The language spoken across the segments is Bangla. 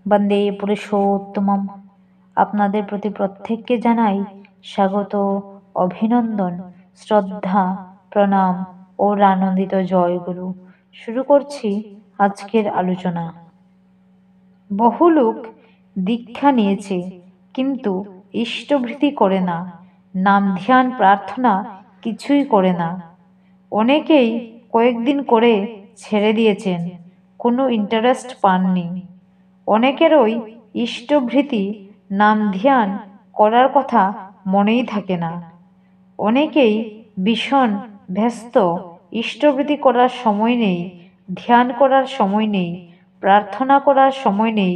বন্দে পুরুষোত্তমম। আপনাদের প্রতি প্রত্যেককে জানাই স্বাগত, অভিনন্দন, শ্রদ্ধা, প্রণাম ও আনন্দিত জয়গুরু। শুরু করছি আজকের আলোচনা। বহু লোক দীক্ষা নিয়েছে কিন্তু ইষ্টভৃতি করে না, নাম ধ্যান প্রার্থনা কিছুই করে না। অনেকেই কয়েকদিন করে ছেড়ে দিয়েছেন, কোনো ইন্টারেস্ট পাননি। অনেকেরই ইষ্টভৃতি নাম ধ্যান করার কথা মনেই থাকে না। অনেকেই ভীষণ ব্যস্ত, ইষ্টভৃতি করার সময় নেই, ধ্যান করার সময় নেই, প্রার্থনা করার সময় নেই,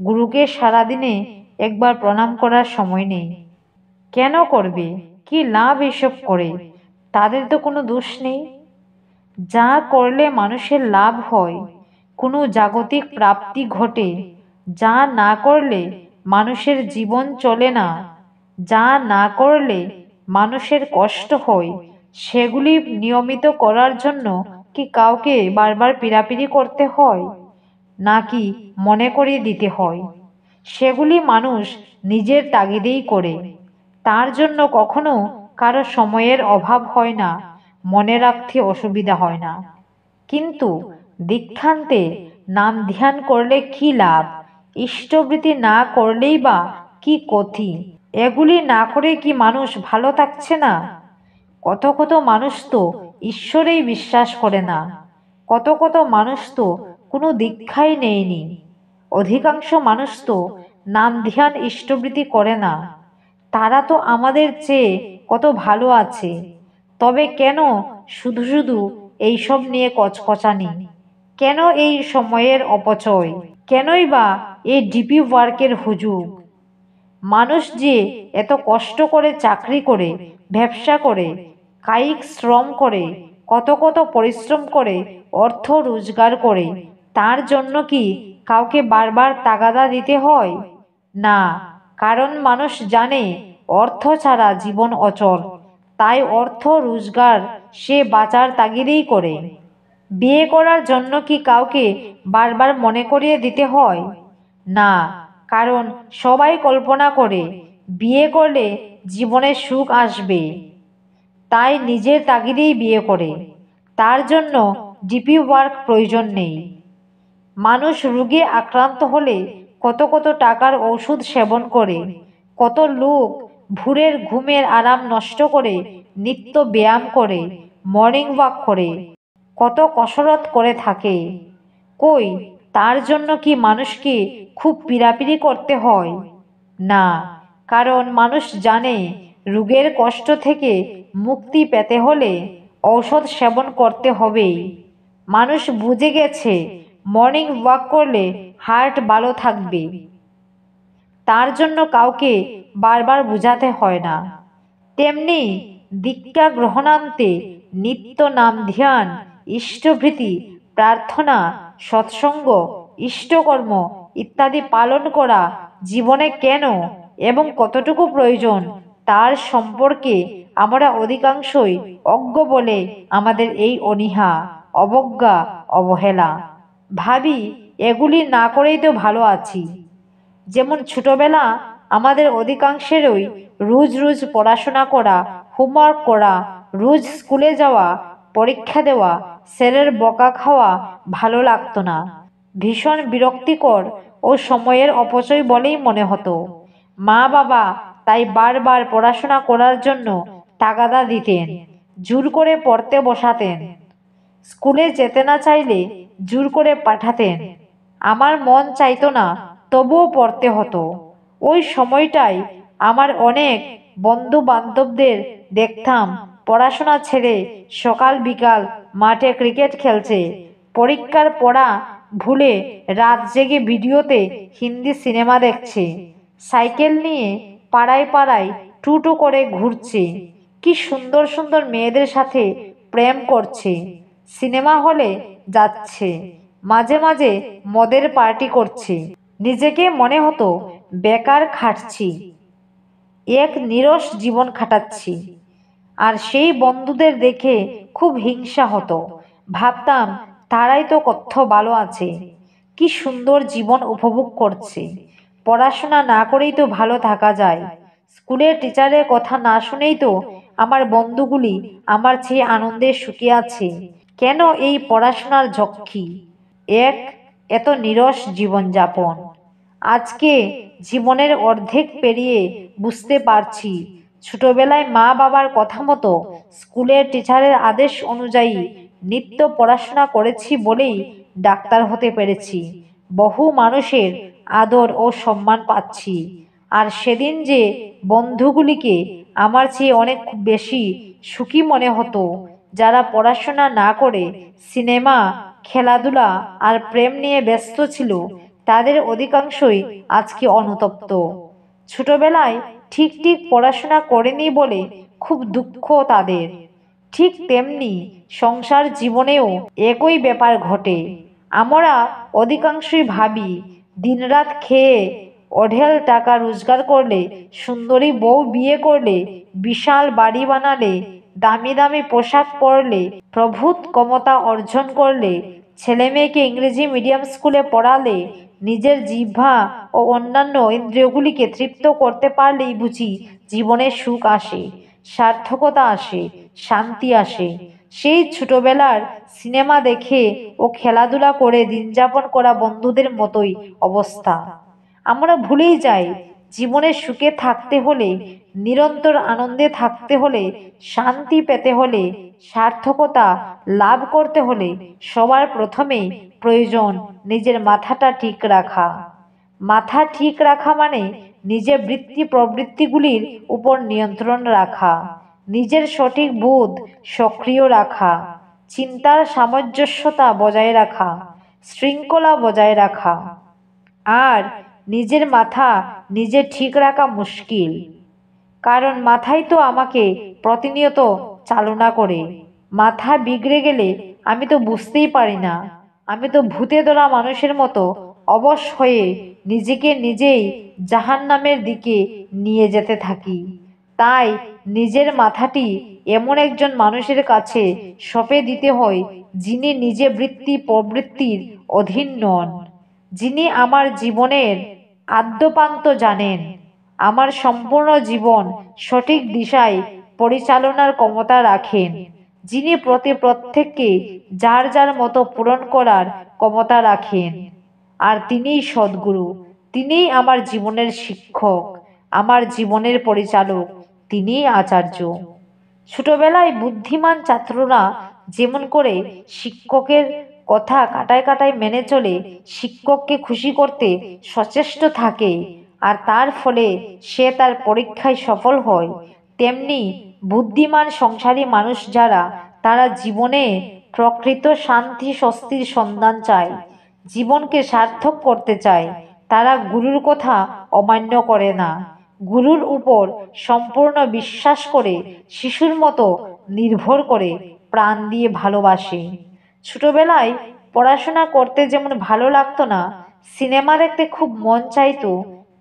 গুরুকে সারাদিনে একবার প্রণাম করার সময় নেই। কেন করবে? কি লাভ এসব করে? তাদের তো কোনো দোষ নেই। যা করলে মানুষের লাভ হয়, কোনো জাগতিক প্রাপ্তি ঘটে, যা না করলে মানুষের জীবন চলে না, যা না করলে মানুষের কষ্ট হয়, সেগুলি নিয়মিত করার জন্য কি কাউকে বারবার পীড়াপিড়ি করতে হয়, নাকি মনে করিয়ে দিতে হয়? সেগুলি মানুষ নিজের তাগিদেই করে। তার জন্য কখনো কারো সময়ের অভাব হয় না, মনে রাখতে অসুবিধা হয় না। কিন্তু দীক্ষান্তে নাম ধ্যান করলে কি লাভ? ইষ্টবৃত্তি না করলেই বা কি ক্ষতি? এগুলি না করে কি মানুষ ভালো থাকছে না? কত কত মানুষ তো ঈশ্বরেই বিশ্বাস করে না। কত কত মানুষ তো কোনো দীক্ষাই নেয়নি। অধিকাংশ মানুষ তো নাম ধ্যান ইষ্টবৃত্তি করে না। তারা তো আমাদের চেয়ে কত ভালো আছে। তবে কেন শুধু শুধু এইসব নিয়ে কচকচানি? কেন এই সময়ের অপচয়? কেনই বা এই ডিপি ওয়ার্কের হুজুগ? মানুষ যে এত কষ্ট করে চাকরি করে, ব্যবসা করে, কায়িক শ্রম করে, কত কত পরিশ্রম করে, অর্থ রোজগার করে, তার জন্য কি কাউকে বারবার তাগাদা দিতে হয়? না, কারণ মানুষ জানে অর্থ ছাড়া জীবন অচল। তাই অর্থ রোজগার সে বাঁচার তাগিদেই করে। বিয়ে করার জন্য কি কাউকে বারবার মনে করিয়ে দিতে হয়? না, কারণ সবাই কল্পনা করে বিয়ে করলে জীবনে সুখ আসবে, তাই নিজের তাগিদেই বিয়ে করে। তার জন্য ডিপি ওয়ার্ক প্রয়োজন নেই। মানুষ রোগে আক্রান্ত হলে কত কত টাকার ওষুধ সেবন করে, কত লোক ভোরের ঘুমের আরাম নষ্ট করে নিত্য ব্যায়াম করে, মর্নিং ওয়াক করে, কত কসরত করে থাকে। কই, তার জন্য কি মানুষকে খুব পীড়াপিড়ি করতে হয়? না, কারণ মানুষ জানে রোগের কষ্ট থেকে মুক্তি পেতে হলে ঔষধ সেবন করতে হবেই। মানুষ বুঝে গেছে মর্নিং ওয়াক করলে হার্ট ভালো থাকবে। তার জন্য কাউকে বারবার বুঝাতে হয় না। তেমনি দীক্ষা গ্রহণান্তে নিত্য নাম ধ্যান, ইষ্টভৃতি, প্রার্থনা, সৎসঙ্গ, ইষ্টকর্ম ইত্যাদি পালন করা জীবনে কেন এবং কতটুকু প্রয়োজন, তার সম্পর্কে আমরা অধিকাংশই অজ্ঞ বলে আমাদের এই অনীহা, অবজ্ঞা, অবহেলা। ভাবি এগুলি না করেই তো ভালো আছি। যেমন ছোটবেলা আমাদের অধিকাংশেরই রোজ রোজ পড়াশোনা করা, হোমওয়ার্ক করা, রোজ স্কুলে যাওয়া, পরীক্ষা দেওয়া, স্যারের বকা খাওয়া ভালো লাগতো না। ভীষণ বিরক্তিকর ও সময়ের অপচয় বলেই মনে হতো। মা বাবা তাই বারবার পড়াশোনা করার জন্য তাগাদা দিতেন, জোর করে পড়তে বসাতেন। স্কুলে যেতে না চাইলে জোর করে পাঠাতেন। আমার মন চাইতো না, তবুও পড়তে হতো। ওই সময়টাই আমার অনেক বন্ধু বান্ধবদের দেখতাম পড়াশোনা ছেড়ে সকাল বিকাল মাঠে ক্রিকেট খেলছে, পরীক্ষার পড়া ভুলে রাত জেগে ভিডিওতে হিন্দি সিনেমা দেখছে, সাইকেল নিয়ে পাড়ায় পাড়ায় টুটু করে ঘুরছে, কি সুন্দর সুন্দর মেয়েদের সাথে প্রেম করছে, সিনেমা হলে যাচ্ছে, মাঝে মাঝে মদের পার্টি করছে। নিজেকে মনে হতো বেকার খাটছি, এক নিরস জীবন কাটাচ্ছি। আর সেই বন্ধুদের দেখে খুব হিংসা হতো। ভাবতাম তারাই তো কত ভালো আছে, কি সুন্দর জীবন উপভোগ করছে। পড়াশোনা না করেই তো ভালো থাকা যায়। স্কুলের টিচারের কথা না শুনেই তো আমার বন্ধুগুলি আমার চেয়ে আনন্দে সুখে আছে। কেন এই পড়াশোনার ঝক্কি? এক এত নিরস জীবনযাপন। আজকে জীবনের অর্ধেক পেরিয়ে বুঝতে পারছি, ছোটবেলায় মা বাবার কথা মতো স্কুলের টিচারের আদেশ অনুযায়ী নিত্য পড়াশোনা করেছি বলেই ডাক্তার হতে পেরেছি, বহু মানুষের আদর ও সম্মান পাচ্ছি। আর সেদিন যে বন্ধুগুলিকে আমার চেয়ে অনেক বেশি সুখী মনে হতো, যারা পড়াশোনা না করে সিনেমা, খেলাধুলা আর প্রেম নিয়ে ব্যস্ত ছিল, তাদের অধিকাংশই আজকে অনুতপ্ত। ছোটবেলায় ঠিক ঠিক পড়াশোনা করেনি বলে খুব দুঃখ তাদের। ঠিক তেমনি সংসার জীবনেও একই ব্যাপার ঘটে। আমরা অধিকাংশই ভাবি দিনরাত খেয়ে অঢেল টাকা রোজগার করলে, সুন্দরী বউ বিয়ে করলে, বিশাল বাড়ি বানালে, দামি দামি পোশাক পরলে, প্রভূত ক্ষমতা অর্জন করলে, ছেলে মেয়েকে ইংরেজি মিডিয়াম স্কুলে পড়ালে, নিজের জিহ্বা ও অন্যান্য ইন্দ্রিয়গুলিকে তৃপ্ত করতে পারলেই বুঝি জীবনে সুখ আসে, সার্থকতা আসে, শান্তি আসে। সেই ছোটবেলার সিনেমা দেখে ও খেলাধুলা করে দিন যাপন করা বন্ধুদের মতোই অবস্থা। আমরা ভুলেই যাই জীবনে সুখে থাকতে হলে, নিরন্তর আনন্দে থাকতে হলে, শান্তি পেতে হলে, সার্থকতা লাভ করতে হলে সবার প্রথমে প্রয়োজন নিজের মাথাটা ঠিক রাখা। মাথা ঠিক রাখা মানে নিজের বৃত্তি প্রবৃত্তিগুলির উপর নিয়ন্ত্রণ রাখা, নিজের সঠিক বোধ সক্রিয় রাখা, চিন্তার সামঞ্জস্যতা বজায় রাখা, শৃঙ্খলা বজায় রাখা। আর নিজের মাথা নিজে ঠিক রাখা মুশকিল, কারণ মাথাই তো আমাকে প্রতিনিয়ত চালনা করে। মাথা বিগড়ে গেলে আমি তো বুঝতেই পারি না, আমি তো ভূতে ধরা মানুষের মতো অবশ হয়ে নিজেকে নিজেই জাহান্নামের দিকে নিয়ে যেতে থাকি। তাই নিজের মাথাটি এমন একজন মানুষের কাছে সঁপে দিতে হয়, যিনি নিজে বৃত্তি প্রবৃত্তির অধীন নন, যিনি আমার জীবনের আদ্যপান্ত জানেন, আমার সম্পূর্ণ জীবন সঠিক দিশায় পরিচালনার ক্ষমতা রাখেন, যিনি প্রত্যেককে যার যার মতো পূরণ করার ক্ষমতা রাখেন। আর তিনিই সদ্গুরু, তিনিই আমার জীবনের শিক্ষক, আমার জীবনের পরিচালক, তিনিই আচার্য। ছোটবেলায় বুদ্ধিমান ছাত্ররা যেমন করে শিক্ষকের কথা কাটায় কাটায় মেনে চলে, শিক্ষককে খুশি করতে সচেষ্ট থাকে, আর তার ফলে সে তার পরীক্ষায় সফল হয়, তেমনি বুদ্ধিমান সংসারী মানুষ যারা, তারা জীবনে প্রকৃত শান্তি স্বস্তির সন্ধান চায়, জীবনকে সার্থক করতে চায়, তারা গুরুর কথা অমান্য করে না, গুরুর উপর সম্পূর্ণ বিশ্বাস করে, শিশুর মতো নির্ভর করে, প্রাণ দিয়ে ভালোবাসে। ছোটবেলায় পড়াশোনা করতে যেমন ভালো লাগতো না, সিনেমা দেখতে খুব মন চাইতো,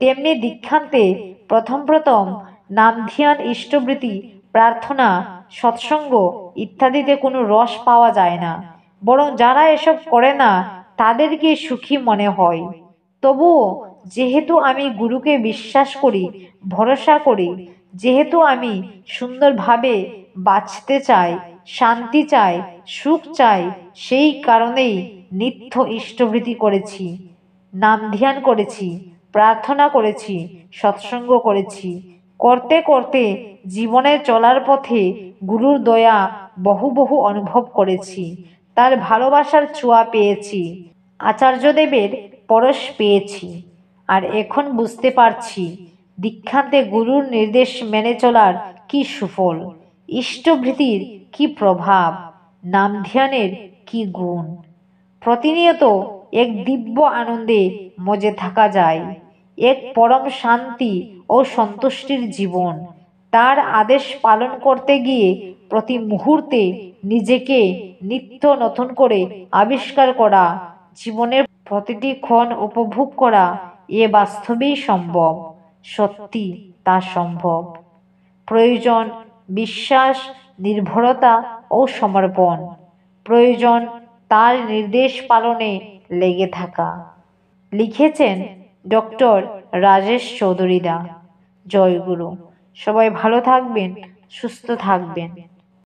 তেমনি দীক্ষান্তে প্রথম প্রথম নাম ধ্যান, ইষ্টবৃত্তি, প্রার্থনা, সৎসঙ্গ ইত্যাদিতে কোনো রস পাওয়া যায় না, বরং যারা এসব করে না তাদেরকে সুখী মনে হয়। তবুও যেহেতু আমি গুরুকে বিশ্বাস করি, ভরসা করি, যেহেতু আমি সুন্দরভাবে বাঁচতে চাই, শান্তি চাই, সুখ চাই, সেই কারণেই নিত্য ইষ্টবৃত্তি করেছি, নাম ধ্যান করেছি, প্রার্থনা করেছি, সৎসঙ্গ করেছি। করতে করতে জীবনে চলার পথে গুরুর দয়া বহু বহু অনুভব করেছি, তার ভালোবাসার ছোঁয়া পেয়েছি, আচার্যদেবের পরশ পেয়েছি। আর এখন বুঝতে পারছি দীক্ষান্তে গুরুর নির্দেশ মেনে চলার কি সুফল, ইষ্টভৃতির কি প্রভাব, নাম ধ্যানের কি গুণ। প্রতিনিয়ত এক দিব্য আনন্দে মজে থাকা যায়, এক পরম শান্তি ও সন্তুষ্টির জীবন। তার আদেশ পালন করতে গিয়ে প্রতি মুহূর্তে নিজেকে নিত্য নতুন করে আবিষ্কার করা, জীবনের প্রতিটি ক্ষণ উপভোগ করা, এ বাস্তবেই সম্ভব, সত্যি তা সম্ভব। প্রয়োজন বিশ্বাস, নির্ভরতা ও সমর্পণ, প্রয়োজন তার নির্দেশ পালনে লেগে থাকা। লিখেছেন ডক্টর রাজেশ চৌধুরী দা। জয়গুরু। সবাই ভালো থাকবেন, সুস্থ থাকবেন।